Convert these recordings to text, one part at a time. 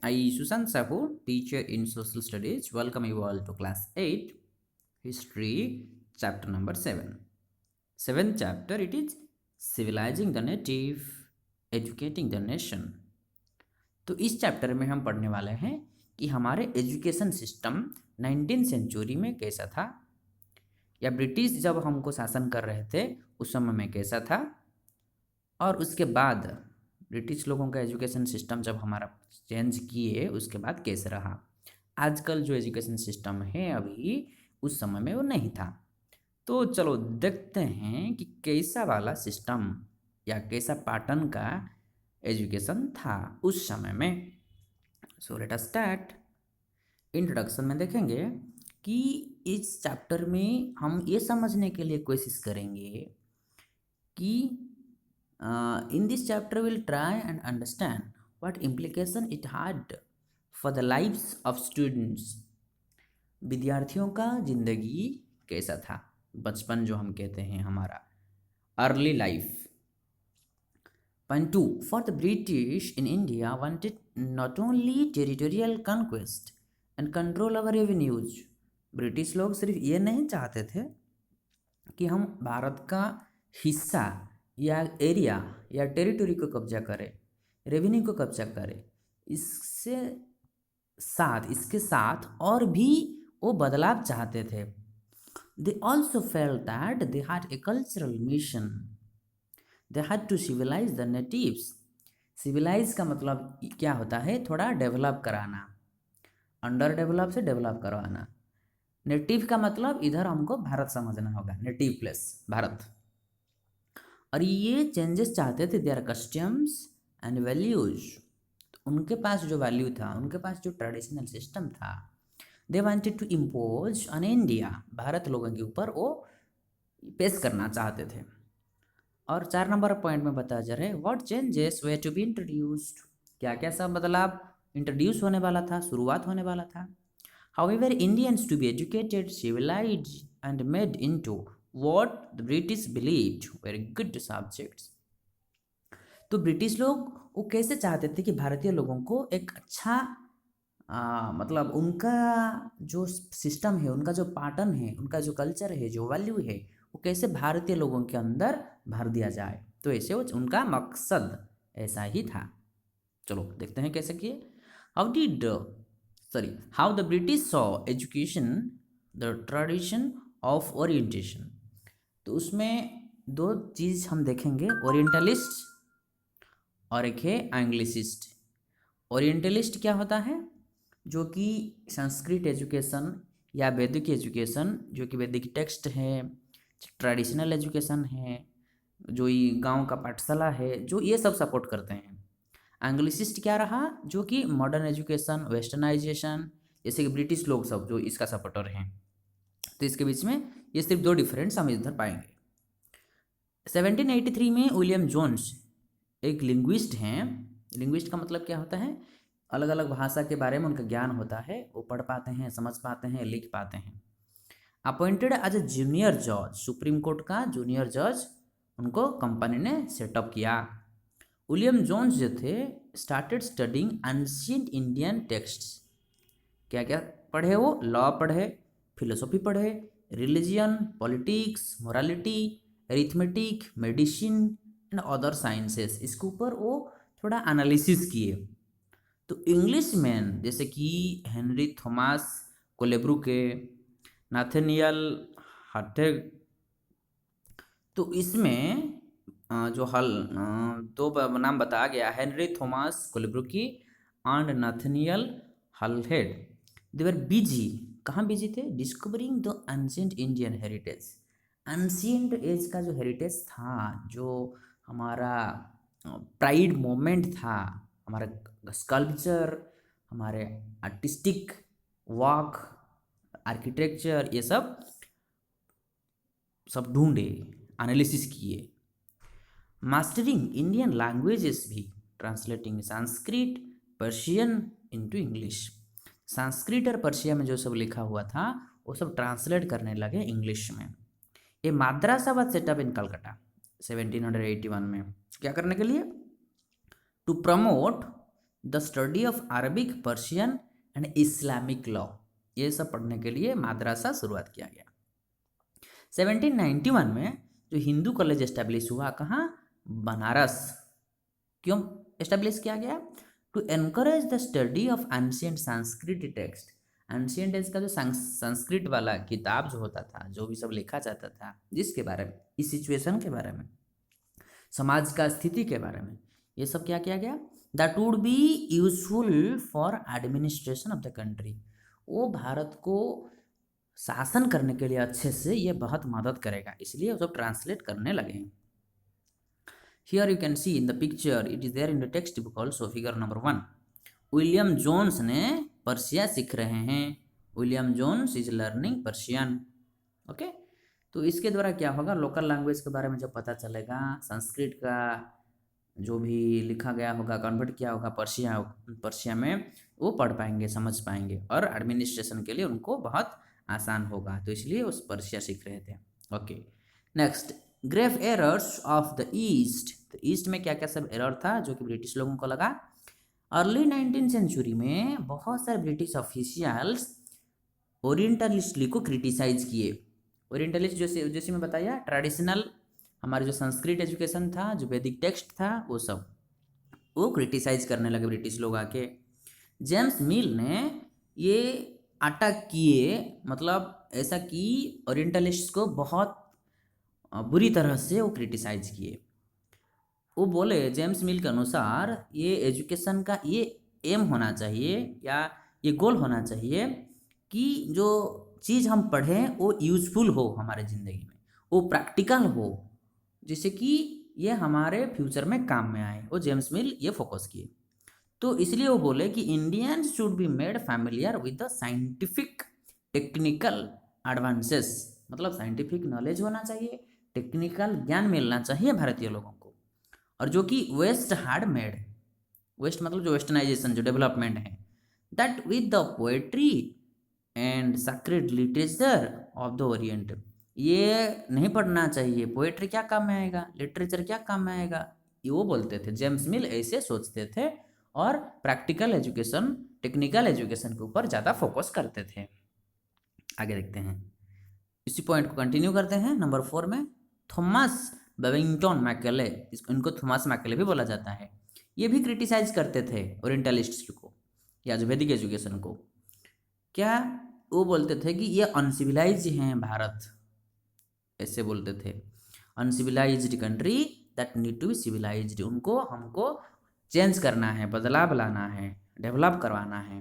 I Sushant Sahu, teacher in social studies. Welcome you all to class 8, history, chapter number 7. Seventh chapter, it is civilizing the native, educating the nation. तो इस chapter में हम पढ़ने वाले हैं कि हमारे एजुकेशन सिस्टम 19th सेंचुरी में कैसा था, या ब्रिटिश जब हमको शासन कर रहे थे उस समय में कैसा था, और उसके बाद ब्रिटिश लोगों का एजुकेशन सिस्टम जब हमारा चेंज किए उसके बाद कैसे रहा। आजकल जो एजुकेशन सिस्टम है अभी उस समय में वो नहीं था। तो चलो देखते हैं कि कैसा वाला सिस्टम या कैसा पैटर्न का एजुकेशन था उस समय में। So let us start. Introduction में देखेंगे कि इस चैप्टर में हम ये समझने के लिए कोशिश करेंगे कि in this chapter we'll try and understand what implication it had for the lives of students. विद्यार्थियों का जिंदगी कैसा था, बचपन जो हम कहते हैं हमारा early life. Point 2. For the British in India wanted not only territorial conquest and control over revenues. British लोग सिर्फ ये नहीं चाहते थे कि हम भारत का हिस्सा या एरिया या टेरिटरी को कब्जा करें, रेवेन्यू को कब्जा करें, इसके साथ और भी वो बदलाव चाहते थे। They also felt that they had a cultural mission. They had to civilize the natives. Civilize का मतलब क्या होता है, थोड़ा डेवलप कराना, अंडर डेवलप से डेवलप करवाना। नेटिव का मतलब इधर हमको भारत समझना होगा, नेटिव प्लेस भारत। और ये चेंजेस चाहते थे देयर कस्टम्स एंड वैल्यूज। उनके पास जो वैल्यू था, उनके पास जो ट्रेडिशनल सिस्टम था, they wanted to impose on India, Bharat लोगों के ऊपर वो पेश करना चाहते थे। और 4 नंबर पॉइंट में बताया जा रहा है what changes were to be introduced, क्या क्या सब बदलाव इंट्रोड्यूस होने वाला था, शुरुआत होने वाला था। However Indians to be educated, civilised and made into what the British believed were good subjects. तो ब्रिटिश लोग वो कैसे चाहते थे कि भारतीय लोगों को एक अच्छा मतलब उनका जो सिस्टम है, उनका जो पैटर्न है, उनका जो कल्चर है, जो वैल्यू है, वो कैसे भारतीय लोगों के अंदर भर दिया जाए। तो ऐसे उनका मकसद ऐसा ही था। चलो देखते हैं कैसे किए। How the British saw education, the tradition of orientation. तो उसमें 2 चीज़ हम देखेंगे, ओरिएंटलिस्ट और एक है एंग्लिसिस्ट। ओरिएंटलिस्ट क्या होता है, जो कि संस्कृत एजुकेशन या वैदिक एजुकेशन, जो कि वैदिक टेक्स्ट है, ट्रेडिशनल एजुकेशन है, जो ये गांव का पाठशाला है, जो ये सब सपोर्ट करते हैं। एंग्लिसिस्ट क्या रहा, जो कि मॉडर्न एजुकेशन, वेस्टर्नाइजेशन, जैसे कि ब्रिटिश लोग सब जो इसका सपोर्टर हैं। तो इसके बीच में ये सिर्फ 2 डिफरेंस हम इधर पाएंगे। 1783 में विलियम जोन्स एक लिंग्विस्ट हैं। लिंग्विस्ट का मतलब क्या होता है, अलग अलग भाषा के बारे में उनका ज्ञान होता है, वो पढ़ पाते हैं, समझ पाते हैं, लिख पाते हैं। अपॉइंटेड एज ए जूनियर जज, सुप्रीम कोर्ट का जूनियर जज उनको कंपनी ने सेटअप किया। विलियम जोन्स जो थे started studying ancient Indian texts. क्या क्या पढ़े वो, लॉ पढ़े, फिलोसॉफी पढ़े, religion, politics, morality, arithmetic, medicine and other sciences, इसके ऊपर वो थोड़ा एनालिसिस किए। तो इंग्लिश मैन जैसे कि हेनरी थॉमस कोलेब्रुके, नाथेनियल हटे, तो इसमें जो 2 नाम बताया गया, Henry Thomas Colebrooke and Nathaniel Halhed, they were busy, कहाँ बिजी थे, discovering the ancient Indian heritage. Ancient age का जो हेरिटेज था, जो हमारा प्राइड मोमेंट था, हमारा स्कल्पचर, हमारे आर्टिस्टिक वर्क, आर्किटेक्चर, ये सब ढूंढे, एनालिसिस किए। मास्टरिंग इंडियन लैंग्वेजेस भी, translating Sanskrit Persian into English. Sanskrit और पर्शिया में जो सब लिखा हुआ था वो सब ट्रांसलेट करने लगे इंग्लिश में। ये माद्रासा वाज सेटअप इन कलकत्ता 1781 में, क्या करने के लिए, to promote the study of Arabic, Persian and Islamic law, ये सब पढ़ने के लिए माद्रासा शुरुआत किया गया। 1791 में जो हिंदू कॉलेज एस्टेब्लिश हुआ, कहाँ? बनारस। क्यों एस्टेब्लिश किया गया? To encourage the study of ancient Sanskrit text. Ancient text का जो संस्कृत वाला किताब जो होता था, जो भी सब लिखा जाता था, जिसके बारे में, इस सिचुएशन के बारे में, समाज का स्थिति के बारे में, ये सब क्या किया गया? That would be useful for administration of the country. वो भारत को शासन करने के लिए अच्छे से ये बहुत मदद करेगा, इसलिए वो सब ट्रांसलेट करने लगे। Here you can see in the picture, it is there in the textbook also, figure number 1. William Jones ने पर्शिया सीख रहे हैं। William Jones is learning Persian. Okay, तो इसके द्वारा क्या होगा? लोकल लैंग्वेज के बारे में जब पता चलेगा, संस्कृत का जो भी लिखा गया होगा, कन्वर्ट किया होगा पर्शिया में, वो पढ़ पाएंगे, समझ पाएंगे, और एडमिनिस्ट्रेशन के लिए उनको बहुत आसान होगा, तो इसलिए उस पर्शिया सीख रहे थे। Okay, next, grave errors of the east. तो ईस्ट में क्या क्या सब एरर था जो कि ब्रिटिश लोगों को लगा? अर्ली 19th सेंचुरी में बहुत सारे ब्रिटिश ऑफिशियल्स ओरिएंटलिस्टली को क्रिटिसाइज किए। ओरिएंटलिस्ट जैसे मैं बताया, ट्रेडिशनल हमारे जो संस्कृत एजुकेशन था, जो वैदिक टेक्स्ट था, वो सब वो क्रिटिसाइज करने लगे ब्रिटिश लोग आके। जेम्स मिल ने ये अटैक किए, मतलब ऐसा कि ओरिएंटलिस्ट को बहुत बुरी तरह से वो क्रिटिसाइज किए। वो बोले, जेम्स मिल के अनुसार, ये एजुकेशन का ये एम होना चाहिए, या ये गोल होना चाहिए कि जो चीज़ हम पढ़ें वो यूजफुल हो हमारे ज़िंदगी में, वो प्रैक्टिकल हो, जिससे कि ये हमारे फ्यूचर में काम में आए। वो जेम्स मिल ये फोकस किए। तो इसलिए वो बोले कि Indians should be made familiar with the scientific technical advances, मतलब साइंटिफिक नॉलेज होना चाहिए, टेक्निकल ज्ञान मिलना चाहिए भारतीय लोगों को, और जो कि वेस्ट हैड मेड, वेस्ट मतलब जो वेस्टर्नाइजेशन, जो डेवलपमेंट है, that with the poetry and sacred literature of the Orient. ये नहीं पढ़ना चाहिए, पोएट्री क्या काम में आएगा, लिटरेचर क्या काम में आएगा, ये वो बोलते थे। जेम्स मिल ऐसे सोचते थे, और प्रैक्टिकल एजुकेशन, टेक्निकल एजुकेशन के ऊपर ज़्यादा फोकस करते थे। आगे देखते हैं, इसी पॉइंट को कंटिन्यू करते हैं। नंबर 4 में थॉमस बेबिंगटन मैकेले, इनको थॉमस मैकेले भी बोला जाता है, ये भी क्रिटिसाइज करते थे ओरिएंटलिस्ट्स को या जो वैदिक एजुकेशन को। क्या वो बोलते थे कि ये अनसिविलाइज हैं भारत, ऐसे बोलते थे, uncivilised country that need to be civilised. उनको हमको चेंज करना है, बदलाव लाना है, डेवलप करवाना है।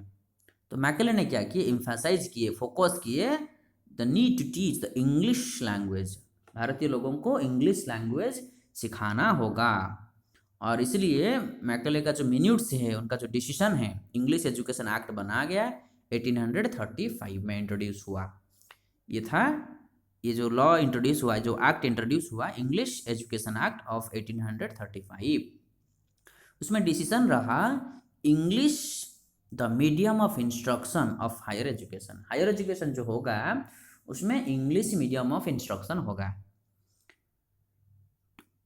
तो मैकेले ने क्या किए? एम्फसाइज किए, फोकस किए the need to teach the English language. भारतीय लोगों को इंग्लिश लैंग्वेज सिखाना होगा, और इसलिए मैकेले का जो मिन्यूट्स है, उनका जो डिसीजन है, इंग्लिश एजुकेशन एक्ट बना गया, 1835 में इंट्रोड्यूस हुआ। ये था, ये जो लॉ इंट्रोड्यूस हुआ, जो एक्ट इंट्रोड्यूस हुआ, इंग्लिश एजुकेशन एक्ट ऑफ 1835। उसमें डिसीजन रहा English the medium of instruction of higher education. Higher education जो होगा उसमें इंग्लिश मीडियम ऑफ इंस्ट्रक्शन होगा।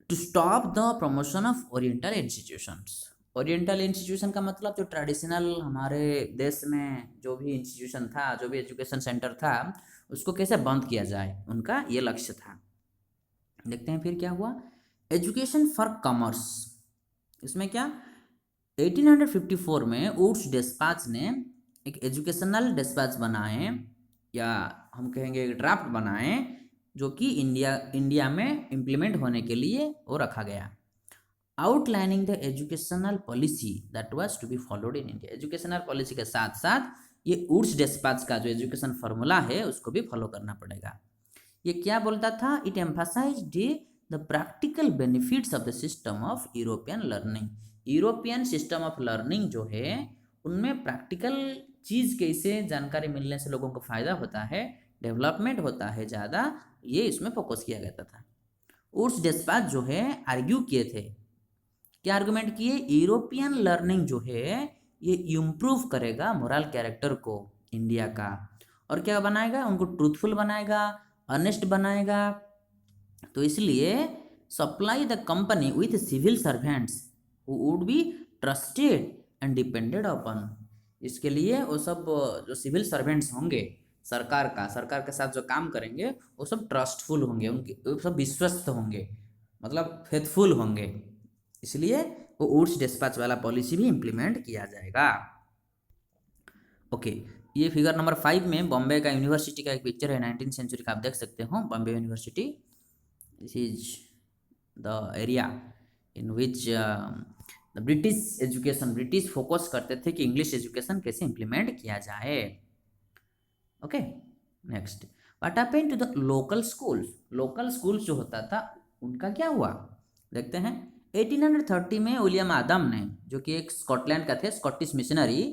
To stop the promotion of oriental institutions. Oriental institution का मतलब जो ट्रेडिशनल हमारे देश में जो भी इंस्टीट्यूशन था, जो भी एजुकेशन सेंटर था, उसको कैसे बंद किया जाए, उनका ये लक्ष्य था। देखते हैं फिर क्या हुआ। एजुकेशन फॉर कॉमर्स, इसमें क्या 1854 में वुड्स डिस्पैच ने एक एजुकेशनल डिस्पैच बनाए, या हम कहेंगे एक ड्राफ्ट बनाए, जो कि इंडिया में इम्प्लीमेंट होने के लिए वो रखा गया। Outlining the educational policy that was to be followed in India. Educational policy के साथ साथ ये वुड्स डिस्पैच का जो एजुकेशन फार्मूला है, उसको भी फॉलो करना पड़ेगा। ये क्या बोलता था? It emphasized the practical benefits of the system of European learning. European system of learning जो है, उनमें प्रैक्टिकल चीज़ कैसे जानकारी मिलने से लोगों को फ़ायदा होता है, डेवलपमेंट होता है ज़्यादा, ये इसमें फोकस किया जाता था। वुड्स डिस्पैच जो है आर्ग्यू किए थे, क्या आर्गुमेंट किए? यूरोपियन लर्निंग जो है ये इम्प्रूव करेगा मोरल कैरेक्टर को इंडिया का, और क्या बनाएगा? उनको ट्रूथफुल बनाएगा, ऑनेस्ट बनाएगा। तो इसलिए supply the company with civil servants who would be trusted and depended upon, इसके लिए वो सब जो सिविल सर्वेंट्स होंगे सरकार के साथ जो काम करेंगे वो सब ट्रस्टफुल होंगे, उनके वो सब विश्वस्त होंगे, मतलब फेथफुल होंगे, इसलिए वो वुड्स डिस्पैच वाला पॉलिसी भी इम्प्लीमेंट किया जाएगा। ओके, ये फिगर नंबर 5 में बॉम्बे का यूनिवर्सिटी का एक पिक्चर है 19th सेंचुरी का, आप देख सकते हो Bombay university. This is the area in which the British focus करते थे कि इंग्लिश एजुकेशन कैसे इम्प्लीमेंट किया जाए। Okay, next, what happened to the local schools, local schools जो होता था उनका क्या हुआ, देखते हैं। 1830 में विलियम आदम ने, जो कि एक स्कॉटलैंड का थे, स्कॉटिश मिशनरी,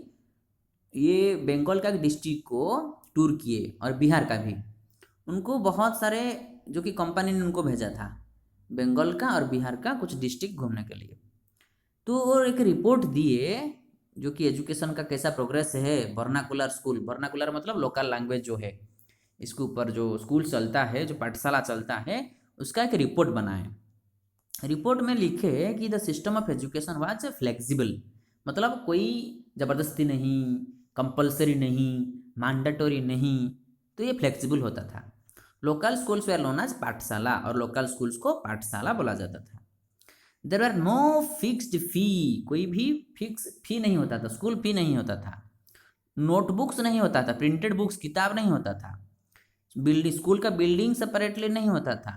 ये बंगाल का डिस्ट्रिक्ट को टूर किए और बिहार का भी, उनको बहुत सारे जो कि कंपनी ने उनको भेजा था बंगाल का और बिहार का कुछ डिस्ट्रिक्ट घूमने के लिए, तो वो एक रिपोर्ट दिए जो कि एजुकेशन का कैसा प्रोग्रेस है, वर्नाकुलर स्कूल, वर्नाकुलर मतलब लोकल लैंग्वेज जो है, इसके ऊपर जो स्कूल चलता है, जो पाठशाला चलता है, उसका एक रिपोर्ट बनाए। रिपोर्ट में लिखे कि the system of education was flexible, मतलब कोई ज़बरदस्ती नहीं, कंपलसरी नहीं, मैंडेटरी नहीं, तो ये फ्लेक्सिबल होता था। Local schools were known as pathshala, और लोकल स्कूल्स को पाठशाला बोला जाता था। There are no fixed fee, कोई भी फिक्स फी नहीं होता था, स्कूल फी नहीं होता था, नोटबुक्स नहीं होता था, प्रिंटेड बुक्स किताब नहीं होता था, बिल्डिंग स्कूल का बिल्डिंग सेपरेटली नहीं होता था,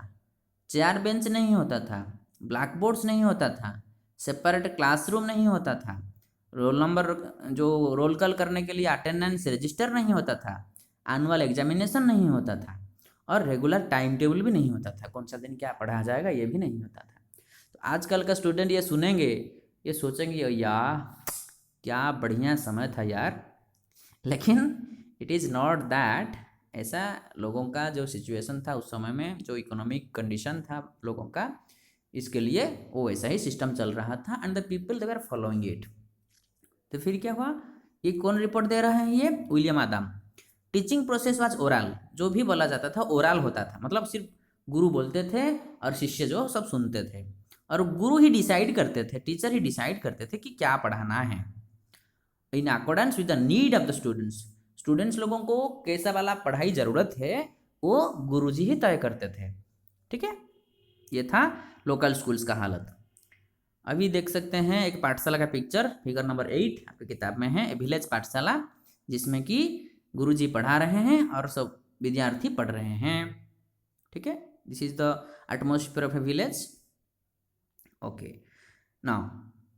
चेयर बेंच नहीं होता था, ब्लैक बोर्ड्स नहीं होता था, सेपरेट क्लासरूम नहीं होता था, रोल नंबर जो रोल कॉल करने के लिए अटेंडेंस रजिस्टर नहीं होता था, एनुअल एग्जामिनेशन नहीं होता था, और रेगुलर टाइम टेबल भी नहीं होता था, कौन सा दिन क्या पढ़ाया जाएगा ये भी नहीं होता था। तो आजकल का स्टूडेंट ये सुनेंगे, ये सोचेंगे यार क्या बढ़िया समय था यार, लेकिन इट इज़ नॉट दैट। ऐसा लोगों का जो सिचुएशन था उस समय में, जो इकोनॉमिक कंडीशन था लोगों का, इसके लिए वो ऐसा ही सिस्टम चल रहा था, and the people they were following it. तो फिर क्या हुआ, ये कौन रिपोर्ट दे रहा है, ये William Adam. Teaching process was oral, जो भी बोला जाता था ओरल होता था, मतलब सिर्फ गुरु बोलते थे और शिष्य जो सब सुनते थे, और गुरु ही डिसाइड करते थे, टीचर ही डिसाइड करते थे कि क्या पढ़ाना है, in accordance with the need of the students, students लोगों को कैसा वाला पढ़ाई ज़रूरत है वो गुरुजी ही तय करते थे। ठीक है, ये था लोकल स्कूल्स का हालत। अभी देख सकते हैं एक पाठशाला का पिक्चर, फिगर नंबर 8 आपकी किताब में है, विलेज पाठशाला, जिसमें कि गुरुजी पढ़ा रहे हैं और सब विद्यार्थी पढ़ रहे हैं। ठीक है, this is the atmosphere of A village. Okay, now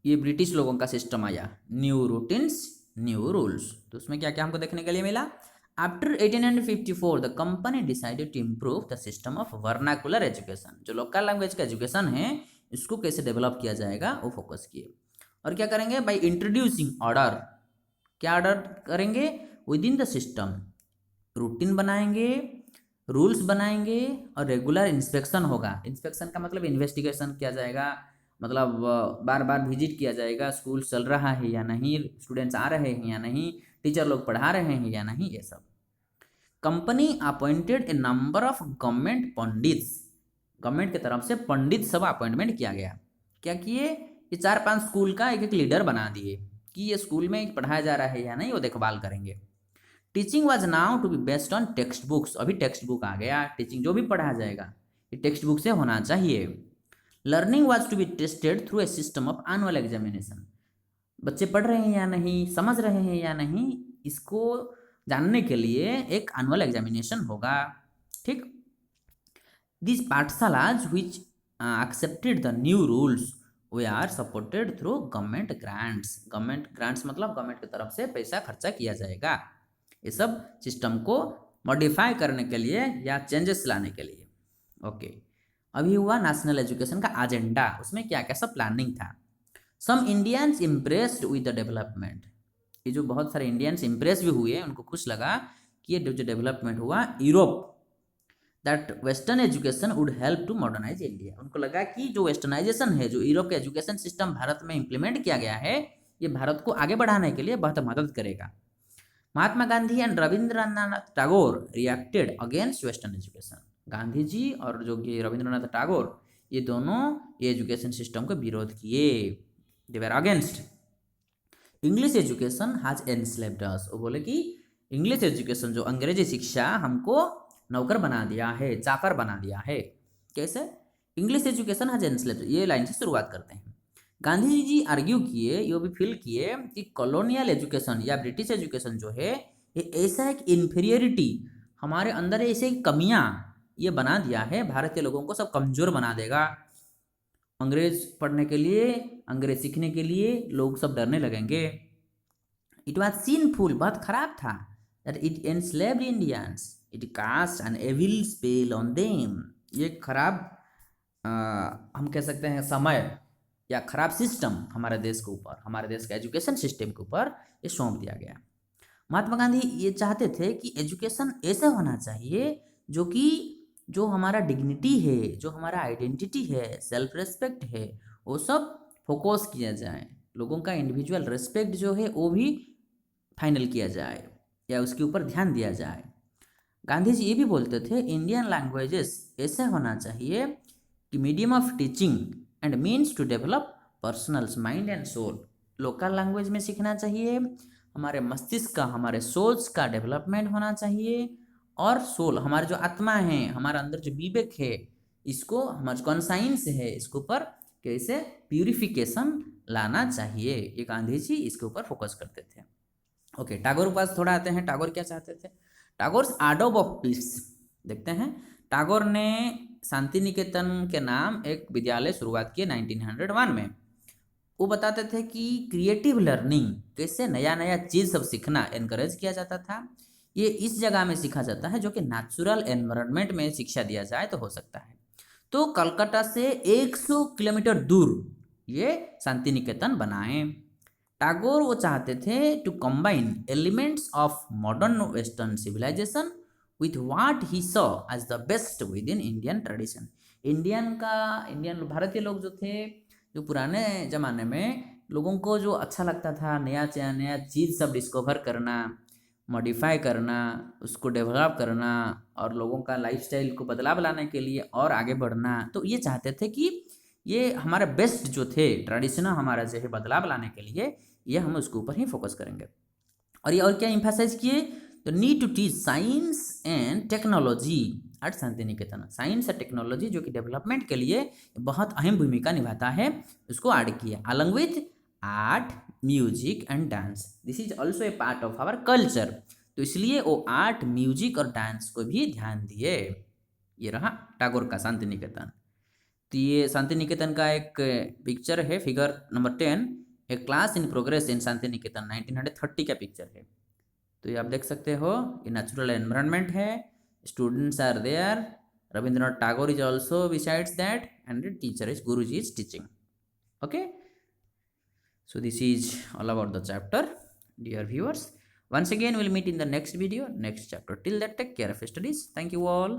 ये ब्रिटिश लोगों का सिस्टम आया, न्यू रूटीन्स न्यू रूल्स, तो उसमें क्या क्या हमको देखने के लिए मिला। After 1854 the company decided to improve the system of vernacular education, जो लोकल लैंग्वेज का एजुकेशन है इसको कैसे डेवलप किया जाएगा वो फोकस किए, और क्या करेंगे, बाय इंट्रोड्यूसिंग ऑर्डर, क्या ऑर्डर करेंगे, with in the system routine बनाएंगे, रूल्स बनाएंगे, और रेगुलर इंस्पेक्शन होगा, इंस्पेक्शन का मतलब इन्वेस्टिगेशन किया जाएगा, मतलब बार बार विजिट किया जाएगा, स्कूल चल रहा है या नहीं, स्टूडेंट्स आ रहे हैं या नहीं, टीचर लोग पढ़ा रहे हैं या नहीं, ये सब। Company appointed A number of government pandits, government की तरफ से पंडित सब अपॉइंटमेंट किया गया, क्या किए, ये 4-5 स्कूल का एक एक लीडर बना दिए कि ये स्कूल में पढ़ाया जा रहा है या नहीं वो देखभाल करेंगे। Teaching was now to be based on text books, अभी टेक्स्ट बुक आ गया, टीचिंग जो भी पढ़ाया जाएगा ये टेक्स्ट बुक से होना चाहिए। Learning was to be tested through a system of annual examination, बच्चे पढ़ रहे हैं या नहीं, समझ रहे हैं या नहीं, इसको जानने के लिए एक एनुअल एग्जामिनेशन होगा। ठीक, this pathshalas which accepted the new rules they are supported through government grants, government grants मतलब गवर्नमेंट की तरफ से पैसा खर्चा किया जाएगा, ये सब सिस्टम को मॉडिफाई करने के लिए या चेंजेस लाने के लिए। ओके, अभी हुआ नेशनल एजुकेशन का एजेंडा, उसमें क्या क्या सब प्लानिंग था। Some Indians impressed with the development, ये जो बहुत सारे इंडियंस इम्प्रेस भी हुए, उनको खुश लगा कि ये जो डेवलपमेंट हुआ Europe, that western education would help to modernise India, उनको लगा कि जो वेस्टर्नाइजेशन है, जो यूरोप का एजुकेशन सिस्टम भारत में इम्प्लीमेंट किया गया है, ये भारत को आगे बढ़ाने के लिए बहुत मदद करेगा। Mahatma Gandhi and Rabindranath Tagore reacted against western education, Gandhi ji और जो कि रविंद्रनाथ टैगोर, ये दोनों ये एजुकेशन सिस्टम का विरोध किए, they were against. English education has enslaved us. वो बोले कि इंग्लिश एजुकेशन जो अंग्रेजी शिक्षा हमको नौकर बना दिया है, चाकर बना दिया है। कैसे? इंग्लिश एजुकेशन हैज एनस्लेव्ड, ये लाइन से शुरुआत करते हैं। गांधी जी आर्ग्यू किए, ये भी फील किए कि कॉलोनियल एजुकेशन या ब्रिटिश एजुकेशन जो है ये ऐसा एक इन्फीरियरिटी हमारे अंदर ऐसे कमियां ये बना दिया है, भारतीय लोगों को सब कमजोर बना देगा। अंग्रेज पढ़ने के लिए, अंग्रेज सीखने के लिए लोग सब डरने लगेंगे। इट वॉज सीनफुल, बहुत खराब था। That it enslaved Indians, it cast an evil spell on them. ये खराब हम कह सकते हैं समय या खराब सिस्टम हमारे देश के ऊपर, हमारे देश के एजुकेशन सिस्टम के ऊपर ये सौंप दिया गया। महात्मा गांधी ये चाहते थे कि एजुकेशन ऐसा होना चाहिए जो कि जो हमारा डिग्निटी है, जो हमारा आइडेंटिटी है, सेल्फ रेस्पेक्ट है, वो सब फोकस किया जाए। लोगों का इंडिविजुअल रेस्पेक्ट जो है वो भी फाइनल किया जाए या उसके ऊपर ध्यान दिया जाए। गांधी जी ये भी बोलते थे इंडियन लैंग्वेजेस ऐसे होना चाहिए कि medium of teaching and means to develop personals mind and soul. Local language में सीखना चाहिए, हमारे मस्तिष्क का, हमारे सोल्स का डेवलपमेंट होना चाहिए, और सोल हमारे जो आत्मा है, हमारे अंदर जो विवेक है, इसको हमारे कॉन्साइंस है, इसके ऊपर कैसे प्यूरिफिकेशन लाना चाहिए। ये गांधी जी इसके ऊपर फोकस करते थे। ओके, टैगोर के पास थोड़ा आते हैं। टैगोर क्या चाहते थे? टैगोर आडोब ऑफ पीस देखते हैं। टैगोर ने शांति निकेतन के नाम एक विद्यालय शुरुआत किए 1901 में। वो बताते थे कि क्रिएटिव लर्निंग, कैसे नया नया चीज़ सब सीखना एनकरेज किया जाता था। ये इस जगह में सीखा जाता है जो कि नेचुरल एनवायरनमेंट में शिक्षा दिया जाए तो हो सकता है। तो कलकत्ता से 100 किलोमीटर दूर ये शांति निकेतन बनाए। टैगोर वो चाहते थे to combine elements of modern western civilisation with what he saw as the best within Indian tradition. Indian भारतीय लोग जो थे, जो पुराने ज़माने में लोगों को जो अच्छा लगता था, नया नया चीज़ सब डिस्कवर करना, मॉडिफाई करना, उसको डेवलप करना और लोगों का लाइफस्टाइल को बदलाव लाने के लिए और आगे बढ़ना, तो ये चाहते थे कि ये हमारे बेस्ट जो थे ट्रेडिशनल हमारा जो है बदलाव लाने के लिए, ये हम उसके ऊपर ही फोकस करेंगे। और ये और क्या इम्फेसाइज किए? तो need to teach science and technology at Shantiniketan. Science और टेक्नोलॉजी जो कि डेवलपमेंट के लिए बहुत अहम भूमिका निभाता है, उसको ऐड किया। Along with art, music and dance, this is also a part of our culture. तो इसलिए वो आर्ट, म्यूजिक और डांस को भी ध्यान दिए। ये रहा टैगोर का शांति निकेतन। तो ये शांति निकेतन का एक पिक्चर है, figure number 10, a class in progress in Shantiniketan 1930 का पिक्चर है। तो ये आप देख सकते हो, ये नेचुरल एनवायरनमेंट है, students are there, Rabindranath Tagore is also besides that, and teacher is Guruji is teaching. Okay, so this is all about the chapter, dear viewers. Once again we'll meet in the next video, next chapter. Till that, take care of your studies. Thank you all.